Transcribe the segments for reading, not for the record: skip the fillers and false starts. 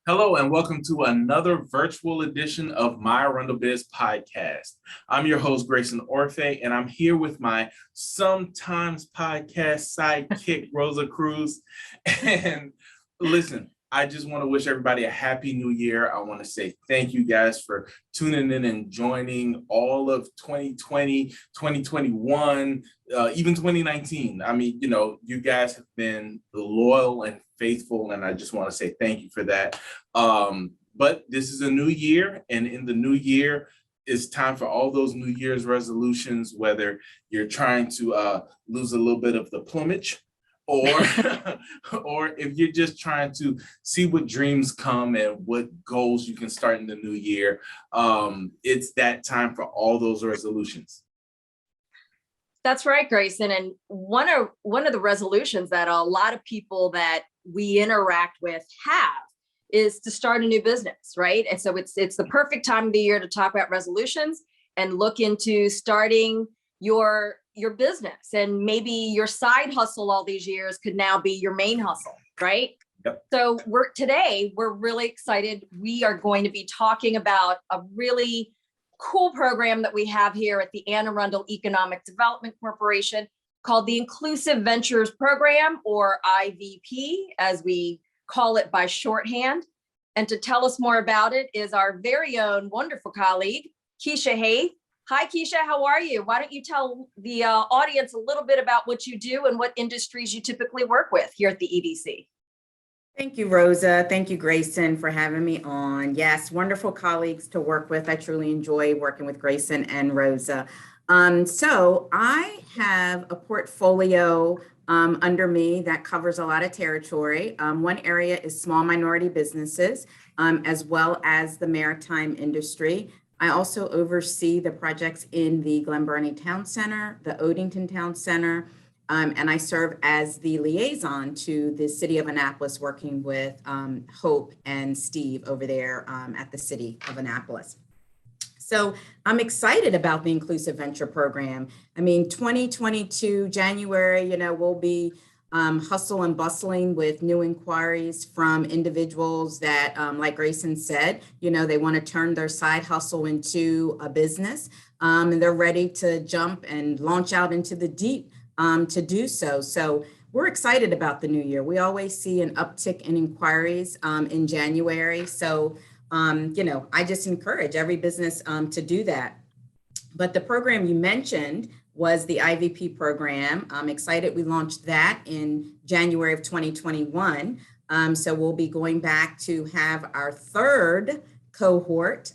Hello and welcome to another virtual edition of My ArundelBiz podcast. I'm your host, Grayson Orfe, and I'm here with my sometimes podcast sidekick, Rosa Cruz. And listen, I just want to wish everybody a happy new year. I want to say thank you guys for tuning in and joining all of 2020, 2021, even 2019. I mean, you guys have been loyal and faithful, and I just want to say thank you for that. But this is a new year, and in the new year, it's time for all those New Year's resolutions, whether you're trying to lose a little bit of the plumage, or or if you're just trying to see what dreams come and what goals you can start in the new year. It's that time for all those resolutions. That's right, Grayson. And one of the resolutions that a lot of people that we interact with have is to start a new business, right? And so it's the perfect time of the year to talk about resolutions and look into starting your business, and maybe your side hustle all these years could now be your main hustle, right? Yep. So we're really excited. We are going to be talking about a really cool program that we have here at the Anne Arundel Economic Development Corporation called the Inclusive Ventures Program, or IVP, as we call it by shorthand. And to tell us more about it is our very own wonderful colleague, Keisha Heath. Hi, Keisha, how are you? Why don't you tell the audience a little bit about what you do and what industries you typically work with here at the EDC? Thank you, Rosa. Thank you, Grayson, for having me on. Yes, wonderful colleagues to work with. I truly enjoy working with Grayson and Rosa. So I have a portfolio under me that covers a lot of territory. One area is small minority businesses, as well as the maritime industry. I also oversee the projects in the Glen Burnie Town Center, the Odenton Town Center, and I serve as the liaison to the city of Annapolis, working with Hope and Steve over there at the city of Annapolis. So I'm excited about the Inclusive Venture Program. I mean, 2022, January, we'll be hustle and bustling with new inquiries from individuals that, like Grayson said, they want to turn their side hustle into a business, and they're ready to jump and launch out into the deep to do so. So we're excited about the new year. We always see an uptick in inquiries in January. So, I just encourage every business to do that. But the program you mentioned was the IVP program. I'm excited we launched that in January of 2021. So we'll be going back to have our third cohort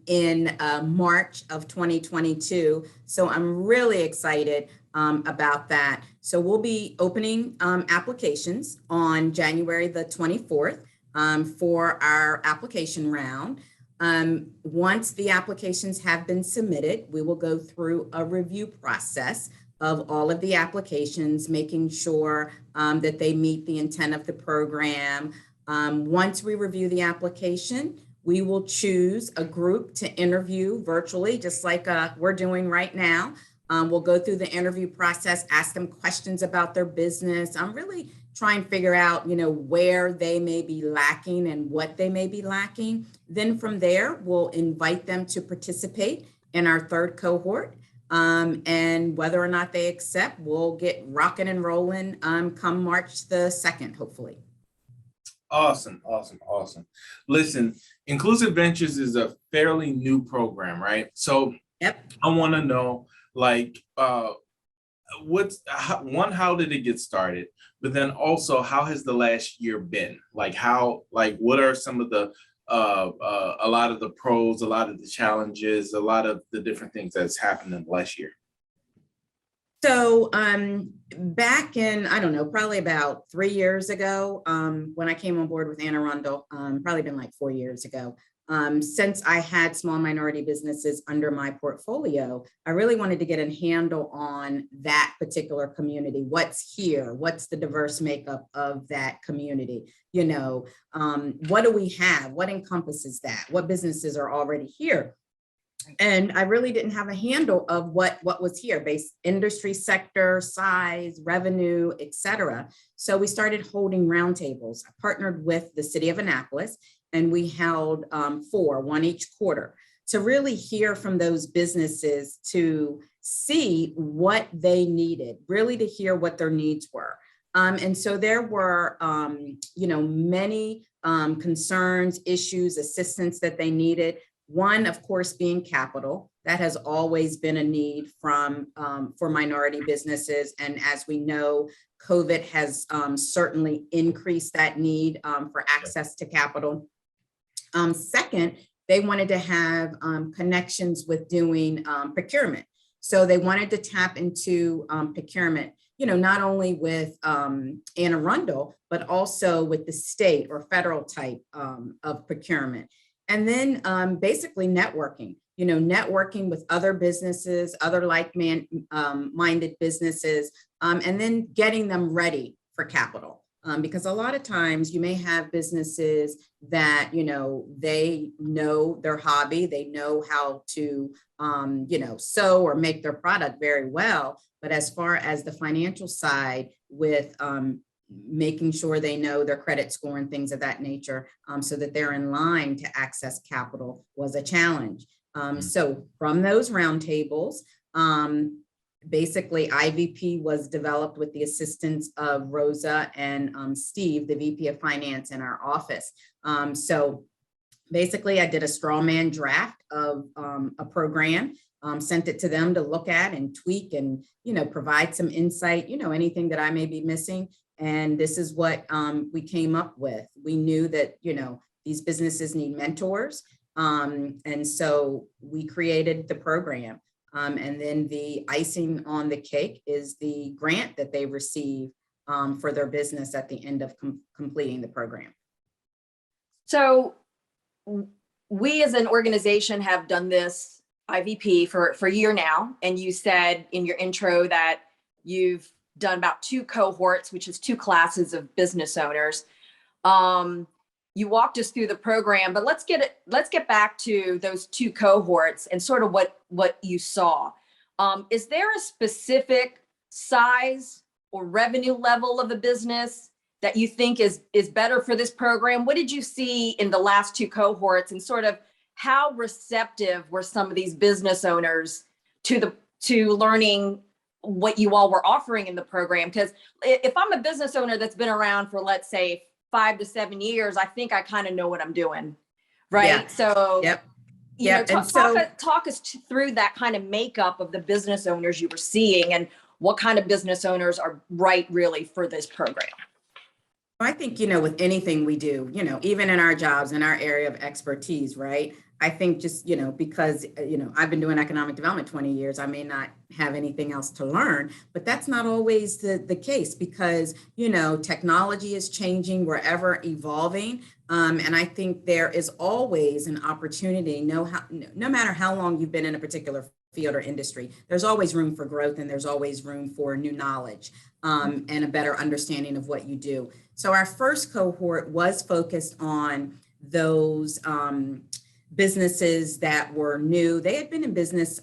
in March of 2022. So I'm really excited about that. So we'll be opening applications on January the 24th for our application round. Once the applications have been submitted, we will go through a review process of all of the applications, making sure that they meet the intent of the program. Once we review the application, we will choose a group to interview virtually, just like we're doing right now. We'll go through the interview process, ask them questions about their business. I'm really trying to figure out, where they may be lacking and what they may be lacking. Then from there, we'll invite them to participate in our third cohort. And whether or not they accept, we'll get rocking and rolling come March the 2nd, hopefully. Awesome. Listen, Inclusive Ventures is a fairly new program, right? So yep. I want to know, how did it get started? But then also, how has the last year been? What are some of the a lot of the pros, a lot of the challenges, a lot of the different things that's happened in the last year? So back in, probably about 3 years ago, when I came on board with Anne Arundel, probably been like 4 years ago, since I had small minority businesses under my portfolio, I really wanted to get a handle on that particular community. What's here? What's the diverse makeup of that community? What do we have? What encompasses that? What businesses are already here? And I really didn't have a handle of what was here, based industry sector, size, revenue, et cetera. So we started holding roundtables. I partnered with the city of Annapolis, and we held 4, one each quarter, to really hear from those businesses, to see what they needed, really to hear what their needs were. And so there were, many concerns, issues, assistance that they needed. One, of course, being capital. That has always been a need for minority businesses. And as we know, COVID has certainly increased that need for access to capital. Second, they wanted to have connections with doing procurement. So they wanted to tap into procurement, not only with Anne Arundel, but also with the state or federal type of procurement. And then basically networking, networking with other businesses, other like-minded businesses, and then getting them ready for capital. Because a lot of times you may have businesses that, they know their hobby, they know how to, sew or make their product very well. But as far as the financial side with making sure they know their credit score and things of that nature, so that they're in line to access capital, was a challenge. So from those roundtables, basically IVP was developed with the assistance of Rosa and Steve, the VP of Finance in our office. So basically I did a straw man draft of a program, sent it to them to look at and tweak and, provide some insight, anything that I may be missing. And this is what we came up with. We knew that, these businesses need mentors. And so we created the program. And then the icing on the cake is the grant that they receive for their business at the end of completing the program. So we as an organization have done this IVP for a year now. And you said in your intro that you've done about 2 cohorts, which is 2 classes of business owners. You walked us through the program, but let's get back to those 2 cohorts and sort of what you saw. Is there a specific size or revenue level of a business that you think is better for this program? What did you see in the last 2 cohorts, and sort of how receptive were some of these business owners to learning what you all were offering in the program? Because if I'm a business owner that's been around for, let's say, 5 to 7 years, I think I kind of know what I'm doing, right? Yeah. So, yep. Talk us through that kind of makeup of the business owners you were seeing, and what kind of business owners are right really for this program. I think, with anything we do, even in our jobs, in our area of expertise, right? I think just, because, I've been doing economic development 20 years, I may not have anything else to learn, but that's not always the case, because, technology is changing, we're ever evolving. And I think there is always an opportunity, no matter how long you've been in a particular field or industry, there's always room for growth, and there's always room for new knowledge and a better understanding of what you do. So our first cohort was focused on those businesses that were new. They had been in business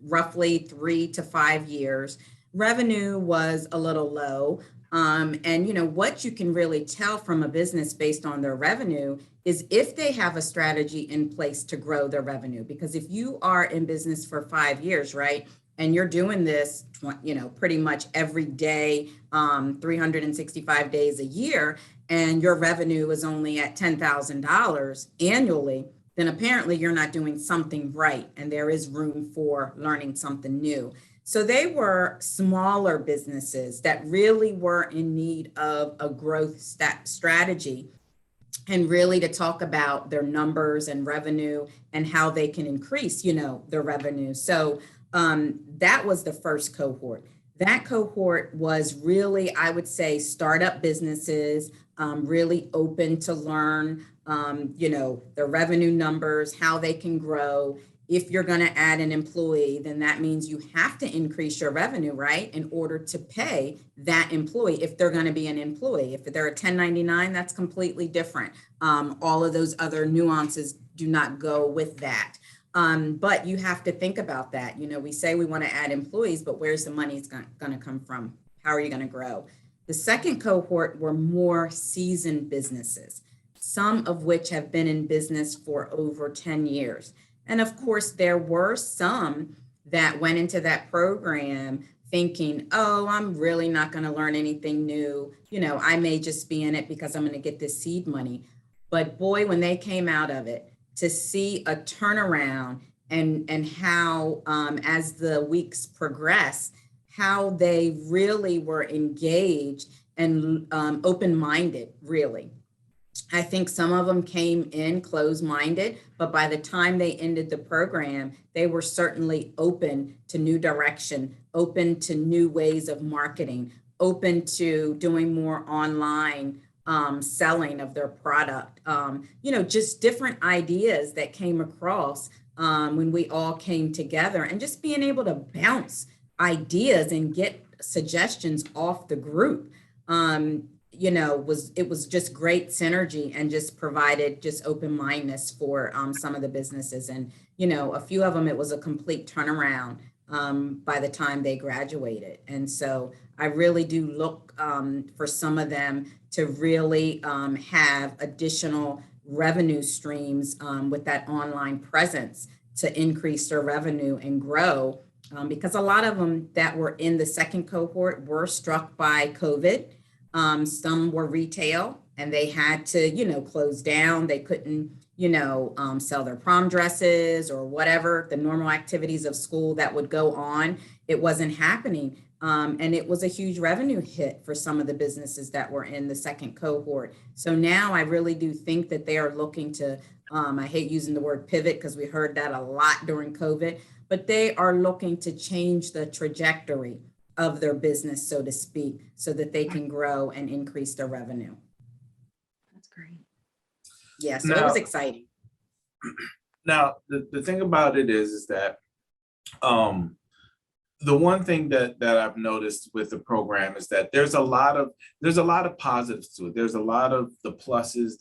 roughly 3 to 5 years. Revenue was a little low. And what you can really tell from a business based on their revenue is if they have a strategy in place to grow their revenue. Because if you are in business for 5 years, right, and you're doing this, pretty much every day, 365 days a year, and your revenue is only at $10,000 annually, then apparently you're not doing something right, and there is room for learning something new. So they were smaller businesses that really were in need of a growth strategy, and really to talk about their numbers and revenue and how they can increase, their revenue. So that was the first cohort. That cohort was really, I would say, startup businesses, really open to learn, their revenue numbers, how they can grow. If you're going to add an employee, then that means you have to increase your revenue, right, in order to pay that employee if they're going to be an employee. If they're a 1099, that's completely different. All of those other nuances do not go with that. But you have to think about that. We say we want to add employees, but where's the money going to come from? How are you going to grow? The second cohort were more seasoned businesses, some of which have been in business for over 10 years. And of course, there were some that went into that program thinking, oh, I'm really not going to learn anything new. I may just be in it because I'm going to get this seed money. But boy, when they came out of it, to see a turnaround and how, as the weeks progressed, how they really were engaged and open-minded, really. I think some of them came in closed-minded, but by the time they ended the program, they were certainly open to new direction, open to new ways of marketing, open to doing more online selling of their product, just different ideas that came across when we all came together, and just being able to bounce ideas and get suggestions off the group. It was just great synergy and just provided just open-mindedness for some of the businesses. And, a few of them, it was a complete turnaround by the time they graduated. And so I really do look for some of them to really have additional revenue streams with that online presence to increase their revenue and grow. Because a lot of them that were in the second cohort were struck by COVID. Some were retail and they had to, close down. They couldn't, sell their prom dresses or whatever, the normal activities of school that would go on. It wasn't happening. And it was a huge revenue hit for some of the businesses that were in the second cohort. So now I really do think that they are looking to, I hate using the word pivot because we heard that a lot during COVID, but they are looking to change the trajectory of their business, so to speak, so that they can grow and increase their revenue. That's great. Yeah, so it was exciting. Now, the thing about it is that the one thing that I've noticed with the program is that there's a lot of positives to it. There's a lot of the pluses.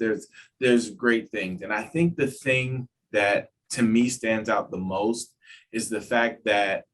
There's great things, and I think the thing that to me stands out the most is the fact that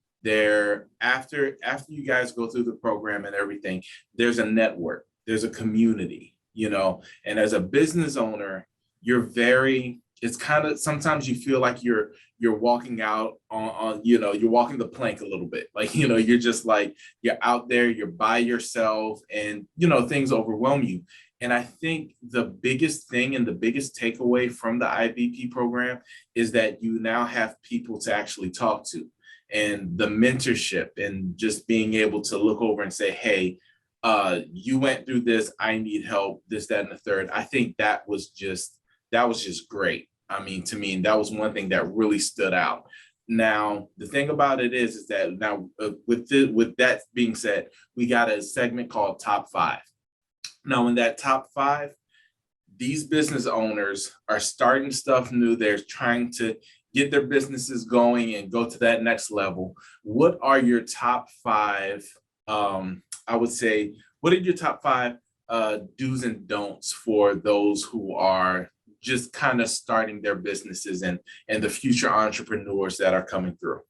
after you guys go through the program and everything, there's a network, there's a community, and as a business owner, it's kind of, sometimes you feel like you're walking out on you're walking the plank a little bit, like, you're just like, you're out there, you're by yourself, and, things overwhelm you. And I think the biggest thing and the biggest takeaway from the IVP program is that you now have people to actually talk to, and the mentorship, and just being able to look over and say, hey, you went through this, I need help, this, that, and the third. I think that was just great. I mean, to me, that was one thing that really stood out. Now, the thing about it is that now with that being said, we got a segment called Top 5. Now, in that Top 5, these business owners are starting stuff new. They're trying to get their businesses going and go to that next level. What are your top 5, I would say, what are your top 5 do's and don'ts for those who are just kind of starting their businesses and the future entrepreneurs that are coming through?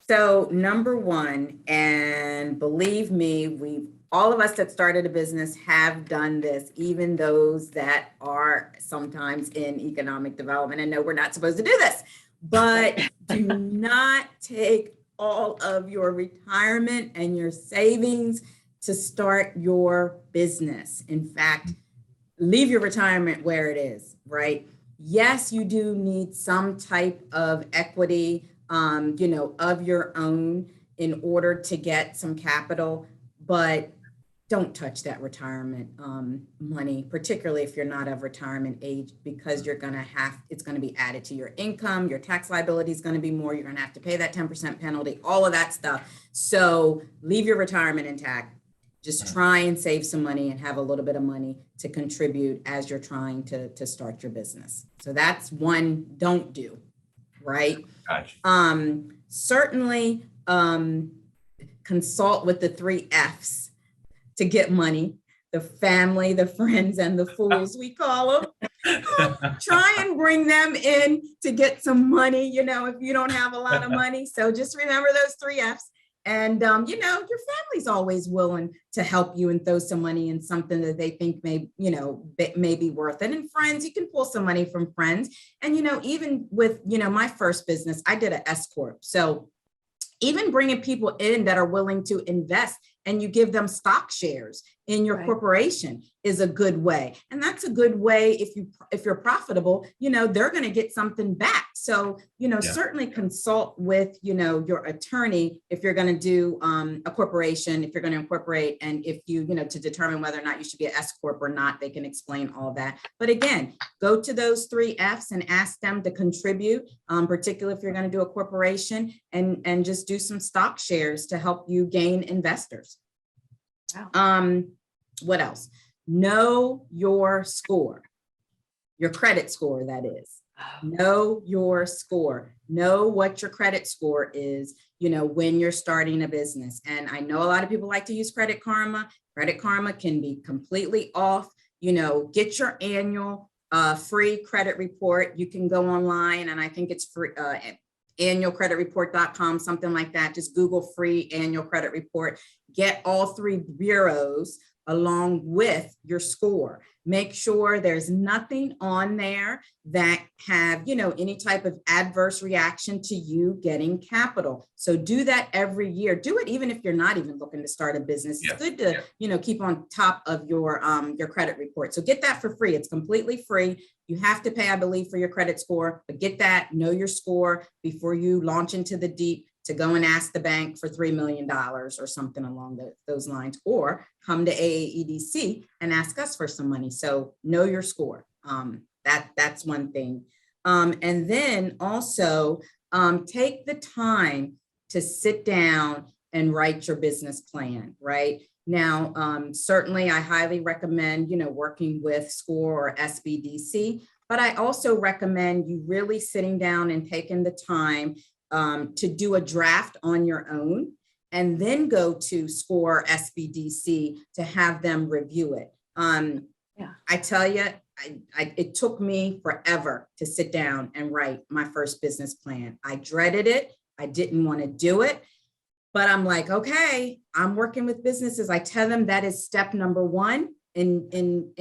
So number one, and believe me, all of us that started a business have done this, even those that are sometimes in economic development. I know we're not supposed to do this, but do not take all of your retirement and your savings to start your business. In fact, leave your retirement where it is, right? Yes, you do need some type of equity, of your own in order to get some capital, but don't touch that retirement money, particularly if you're not of retirement age, because it's going to be added to your income. Your tax liability is going to be more. You're going to have to pay that 10% penalty, all of that stuff. So leave your retirement intact. Just try and save some money and have a little bit of money to contribute as you're trying to start your business. So that's one don't do, right? Gotcha. Certainly consult with the 3 F's to get money: the family, the friends, and the fools, we call them. Try and bring them in to get some money, if you don't have a lot of money. So just remember those 3 F's. And, your family's always willing to help you and throw some money in something that they think may be worth it. And friends, you can pull some money from friends. And, even with, my first business, I did an S Corp. So even bringing people in that are willing to invest and you give them stock shares in your corporation is a good way. And that's a good way if you're profitable, they're going to get something back. So, certainly consult with, your attorney if you're going to do a corporation, if you're going to incorporate, and if you, to determine whether or not you should be an S Corp or not, they can explain all that. But again, go to those 3 F's and ask them to contribute, particularly if you're going to do a corporation, and just do some stock shares to help you gain investors. Wow. What else? Know your score, your credit score, that is. Know your score. Know what your credit score is, when you're starting a business. And I know a lot of people like to use Credit Karma. Credit Karma can be completely off. Get your annual free credit report. You can go online, and I think it's free. Annualcreditreport.com, something like that. Just Google free annual credit report. Get all 3 bureaus along with your score. Make sure there's nothing on there that have, any type of adverse reaction to you getting capital. So do that every year. Do it even if you're not even looking to start a business. It's good to, keep on top of your credit report. So get that for free. It's completely free. You have to pay, I believe, for your credit score, but get that, know your score before you launch into the deep to go and ask the bank for $3 million or something along those lines, or come to AAEDC and ask us for some money. So know your score. That's one thing. And then also take the time to sit down and write your business plan, right? Now, certainly I highly recommend, working with SCORE or SBDC, but I also recommend you really sitting down and taking the time to do a draft on your own, and then go to SCORE SBDC to have them review it. I tell you, it took me forever to sit down and write my first business plan. I dreaded it. I didn't want to do it. But I'm like, okay, I'm working with businesses. I tell them that is step number 1 in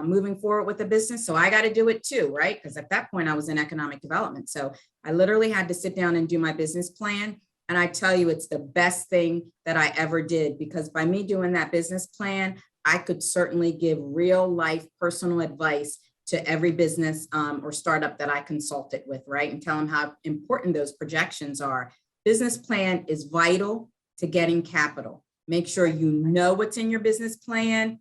moving forward with the business. So I got to do it too, right? Because at that point I was in economic development. So I literally had to sit down and do my business plan. And I tell you, it's the best thing that I ever did, because by me doing that business plan, I could certainly give real life personal advice to every business or startup that I consulted with, right? And tell them how important those projections are. Business plan is vital to getting capital. Make sure you know what's in your business plan.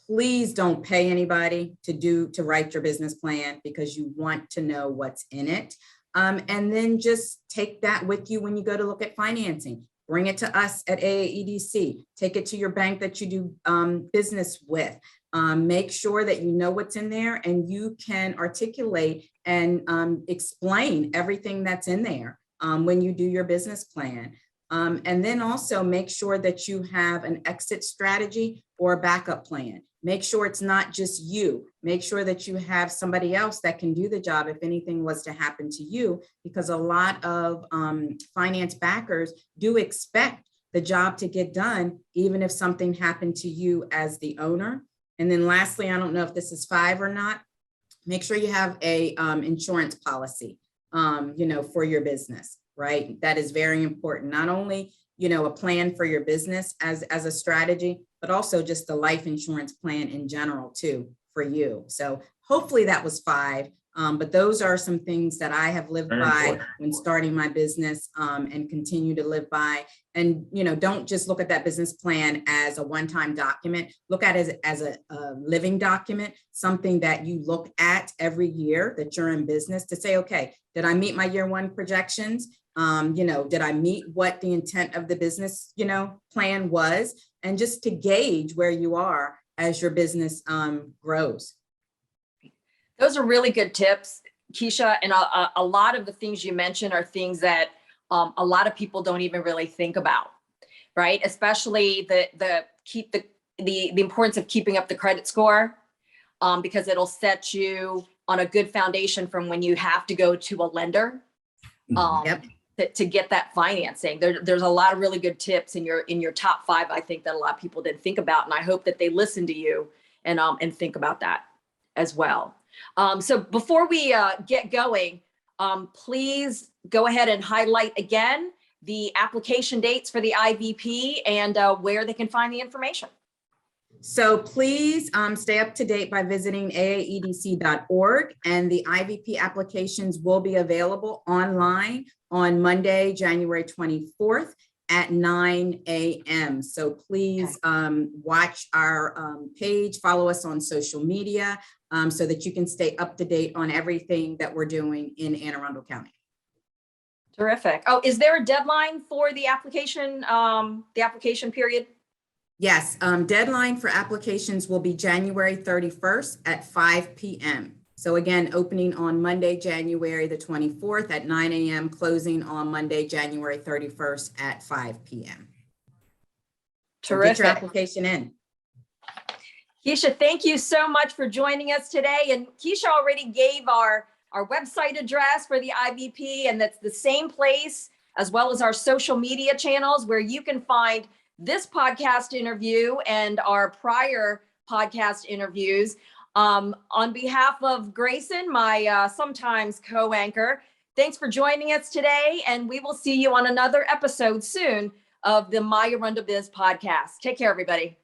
Please don't pay anybody to write your business plan, because you want to know what's in it. And then just take that with you when you go to look at financing. Bring it to us at AAEDC. Take it to your bank that you do business with. Make sure that you know what's in there and you can articulate and explain everything that's in there when you do your business plan. And then also make sure that you have an exit strategy or a backup plan. Make sure it's not just you. Make sure that you have somebody else that can do the job if anything was to happen to you, because a lot of finance backers do expect the job to get done, even if something happened to you as the owner. And then lastly, I don't know if this is 5 or not, make sure you have a insurance policy, for your business, right? That is very important. Not only, a plan for your business as a strategy, but also just the life insurance plan in general too for you. So hopefully that was 5. But those are some things that I have lived by when starting my business and continue to live by. And, don't just look at that business plan as a one-time document. Look at it as a living document, something that you look at every year that you're in business to say, okay, did I meet my year 1 projections? Did I meet what the intent of the business, plan was? And just to gauge where you are as your business grows. Those are really good tips, Keisha. And a lot of the things you mentioned are things that a lot of people don't even really think about, right? Especially the importance of keeping up the credit score. because it'll set you on a good foundation from when you have to go to a lender. Yep. To get that financing. There's a lot of really good tips in your top 5, I think, that a lot of people didn't think about. And I hope that they listen to you and think about that as well. So before we get going, please go ahead and highlight again the application dates for the IVP and where they can find the information. So please stay up to date by visiting AAEDC.org, and the IVP applications will be available online on Monday, January 24th at 9 a.m. So please watch our page, follow us on social media so that you can stay up to date on everything that we're doing in Anne Arundel County. Terrific. Oh, is there a deadline for the application period? Yes, deadline for applications will be January 31st at 5 p.m. So again, opening on Monday, January the 24th at 9 a.m., closing on Monday, January 31st at 5 p.m. Terrific. So get your application in. Keisha, thank you so much for joining us today. And Keisha already gave our website address for the IVP, and that's the same place as well as our social media channels where you can find this podcast interview and our prior podcast interviews. On behalf of Grayson, my sometimes co-anchor, thanks for joining us today, and we will see you on another episode soon of the My ArundelBiz podcast. Take care, everybody.